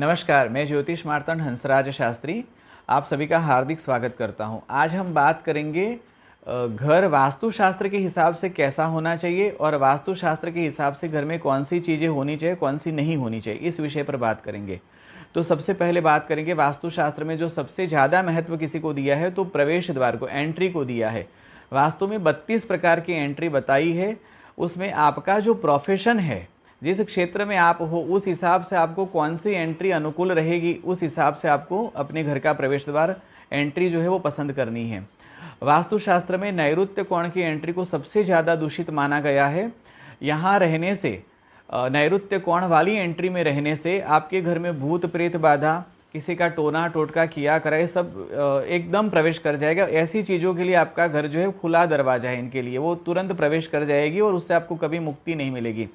नमस्कार, मैं ज्योतिष मार्तंड हंसराज शास्त्री आप सभी का हार्दिक स्वागत करता हूं। आज हम बात करेंगे घर वास्तुशास्त्र के हिसाब से कैसा होना चाहिए और वास्तुशास्त्र के हिसाब से घर में कौन सी चीज़ें होनी चाहिए, कौन सी नहीं होनी चाहिए, इस विषय पर बात करेंगे। तो सबसे पहले बात करेंगे वास्तुशास्त्र में जो सबसे ज़्यादा महत्व किसी को दिया है तो प्रवेश द्वार को, एंट्री को दिया है। वास्तु में 32 प्रकार की एंट्री बताई है। उसमें आपका जो प्रोफेशन है, जिस क्षेत्र में आप हो, उस हिसाब से आपको कौन सी एंट्री अनुकूल रहेगी, उस हिसाब से आपको अपने घर का प्रवेश द्वार एंट्री जो है वो पसंद करनी है। वास्तुशास्त्र में नैऋत्य कोण की एंट्री को सबसे ज़्यादा दूषित माना गया है। यहाँ रहने से, नैऋत्य कोण वाली एंट्री में रहने से आपके घर में भूत प्रेत बाधा, किसी का टोना टोटका किया कराए सब एकदम प्रवेश कर जाएगा। ऐसी चीज़ों के लिए आपका घर जो है खुला दरवाजा है, इनके लिए वो तुरंत प्रवेश कर जाएगी और उससे आपको कभी मुक्ति नहीं मिलेगी।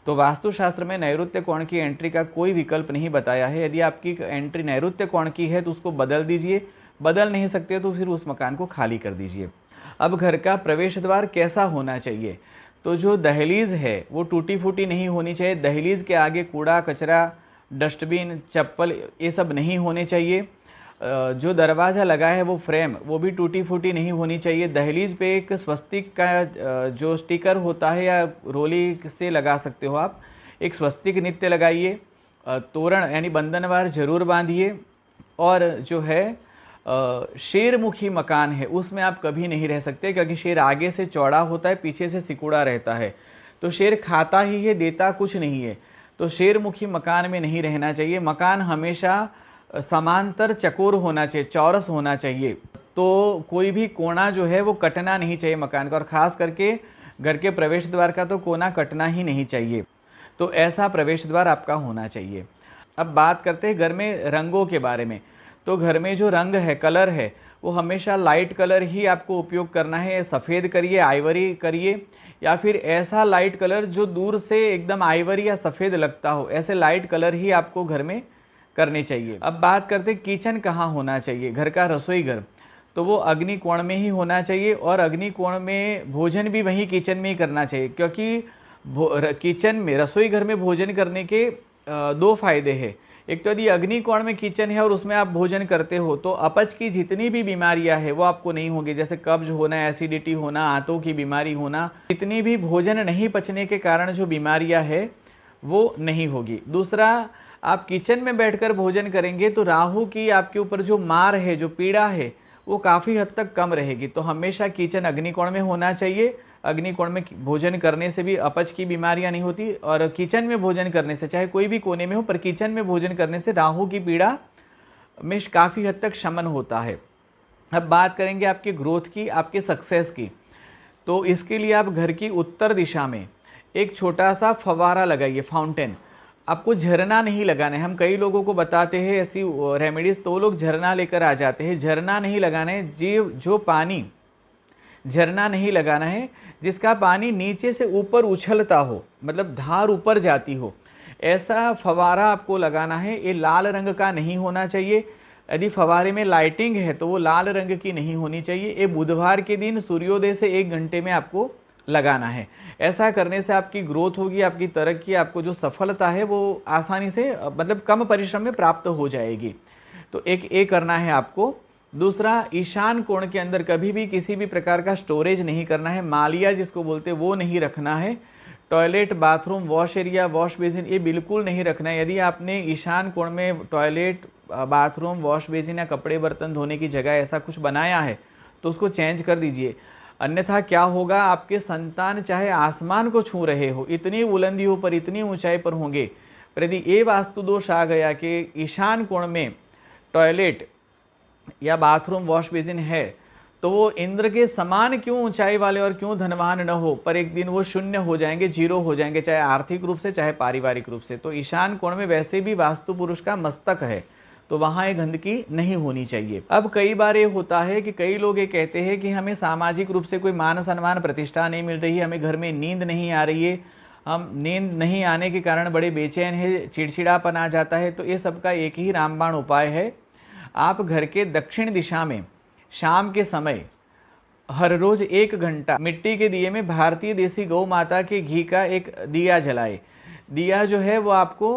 तो वास्तुशास्त्र में नैऋत्य कोण की एंट्री का कोई विकल्प नहीं बताया है। यदि आपकी एंट्री नैऋत्य कोण की है तो उसको बदल दीजिए, बदल नहीं सकते तो फिर उस मकान को खाली कर दीजिए। अब घर का प्रवेश द्वार कैसा होना चाहिए, तो जो दहलीज है वो टूटी फूटी नहीं होनी चाहिए। दहलीज के आगे कूड़ा कचरा, डस्टबिन, चप्पल ये सब नहीं होने चाहिए। जो दरवाज़ा लगा है वो फ्रेम, वो भी टूटी फूटी नहीं होनी चाहिए। दहलीज पे एक स्वस्तिक का जो स्टिकर होता है या रोली से लगा सकते हो आप, एक स्वस्तिक नित्य लगाइए। तोरण यानी बंधनवार जरूर बांधिए। और जो है शेरमुखी मकान है उसमें आप कभी नहीं रह सकते, क्योंकि शेर आगे से चौड़ा होता है, पीछे से सिकुड़ा रहता है। तो शेर खाता ही है, देता कुछ नहीं है। तो शेरमुखी मकान में नहीं रहना चाहिए। मकान हमेशा समांतर चकोर होना चाहिए, चौरस होना चाहिए। तो कोई भी कोना जो है वो कटना नहीं चाहिए मकान का, और ख़ास करके घर के प्रवेश द्वार का तो कोना कटना ही नहीं चाहिए। तो ऐसा प्रवेश द्वार आपका होना चाहिए। अब बात करते हैं घर में रंगों के बारे में। तो घर में जो रंग है, कलर है, वो हमेशा लाइट कलर ही आपको उपयोग करना है। सफ़ेद करिए, आइवरी करिए, या फिर ऐसा लाइट कलर जो दूर से एकदम आइवरी या सफ़ेद लगता हो, ऐसे लाइट कलर ही आपको घर में करने चाहिए। अब बात करते हैं किचन कहाँ होना चाहिए। घर का रसोई घर तो वो अग्नि कोण में ही होना चाहिए, और अग्नि कोण में भोजन भी वहीं किचन में ही करना चाहिए। क्योंकि किचन में, रसोई घर में भोजन करने के दो फायदे हैं। एक तो यदि अग्नि कोण में किचन है और उसमें आप भोजन करते हो तो अपच की जितनी भी बीमारियां हैं वो आपको नहीं होगी, जैसे कब्ज होना, एसिडिटी होना, आंतों की बीमारी होना, जितनी भी भोजन नहीं पचने के कारण जो बीमारियां है वो नहीं होगी। दूसरा, आप किचन में बैठकर भोजन करेंगे तो राहु की आपके ऊपर जो मार है, जो पीड़ा है, वो काफ़ी हद तक कम रहेगी। तो हमेशा किचन अग्निकोण में होना चाहिए। अग्निकोण में भोजन करने से भी अपच की बीमारियां नहीं होती, और किचन में भोजन करने से, चाहे कोई भी कोने में हो, पर किचन में भोजन करने से राहु की पीड़ा में काफ़ी हद तक शमन होता है। अब बात करेंगे आपके ग्रोथ की, आपके सक्सेस की। तो इसके लिए आप घर की उत्तर दिशा में एक छोटा सा फव्वारा लगाइए, फाउंटेन। आपको झरना नहीं लगाना है। हम कई लोगों को बताते हैं ऐसी रेमेडीज, तो वो लोग झरना लेकर आ जाते हैं। झरना नहीं लगाना है। जो पानी, झरना नहीं लगाना है जिसका पानी नीचे से ऊपर उछलता हो, मतलब धार ऊपर जाती हो, ऐसा फवारा आपको लगाना है। ये लाल रंग का नहीं होना चाहिए। यदि फवारे में लाइटिंग है तो वो लाल रंग की नहीं होनी चाहिए। ये बुधवार के दिन सूर्योदय से 1 घंटे में आपको लगाना है। ऐसा करने से आपकी ग्रोथ होगी, आपकी तरक्की, आपको जो सफलता है वो आसानी से, मतलब कम परिश्रम में प्राप्त हो जाएगी। तो एक ये करना है आपको। दूसरा, ईशान कोण के अंदर कभी भी किसी भी प्रकार का स्टोरेज नहीं करना है। मालिया जिसको बोलते हैं वो नहीं रखना है। Toilet, bathroom, wash area, wash basin ये बिल्कुल नहीं रखना है। यदि आपने ईशान कोण में टॉयलेट, बाथरूम, वॉश बेसिन या कपड़े बर्तन धोने की जगह ऐसा कुछ बनाया है तो उसको चेंज कर दीजिए। अन्यथा क्या होगा, आपके संतान चाहे आसमान को छू रहे हो, इतनी बुलंदियों पर, इतनी ऊंचाई पर होंगे, पर यदि ये वास्तु दोष आ गया कि ईशान कोण में टॉयलेट या बाथरूम, वॉश बेसिन है, तो वो इंद्र के समान क्यों ऊंचाई वाले और क्यों धनवान न हो, पर एक दिन वो शून्य हो जाएंगे, जीरो हो जाएंगे, चाहे आर्थिक रूप से चाहे पारिवारिक रूप से। तो ईशान कोण में वैसे भी वास्तु पुरुष का मस्तक है, तो वहाँ ये गंदगी नहीं होनी चाहिए। अब कई बार ये होता है कि कई लोग ये कहते हैं कि हमें सामाजिक रूप से कोई मान सम्मान, प्रतिष्ठा नहीं मिल रही है, हमें घर में नींद नहीं आ रही है, हम नींद नहीं आने के कारण बड़े बेचैन है, चिड़चिड़ापन आ जाता है। तो ये सबका एक ही रामबाण उपाय है। आप घर के दक्षिण दिशा में शाम के समय हर रोज 1 घंटा मिट्टी के दिए में भारतीय देसी गौ माता के घी का एक दिया जलाए। दिया जो है वो आपको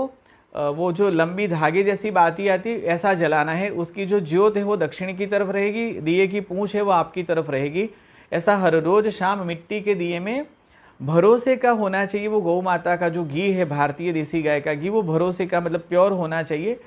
वो जो लंबी धागे जैसी बाती आती है ऐसा जलाना है। उसकी जो ज्योत है वो दक्षिण की तरफ रहेगी, दिए की पूंछ है वो आपकी तरफ रहेगी। ऐसा हर रोज शाम मिट्टी के दिए में भरोसे का होना चाहिए। वो गौ माता का जो घी है, भारतीय देसी गाय का घी, वो भरोसे का मतलब प्योर होना चाहिए।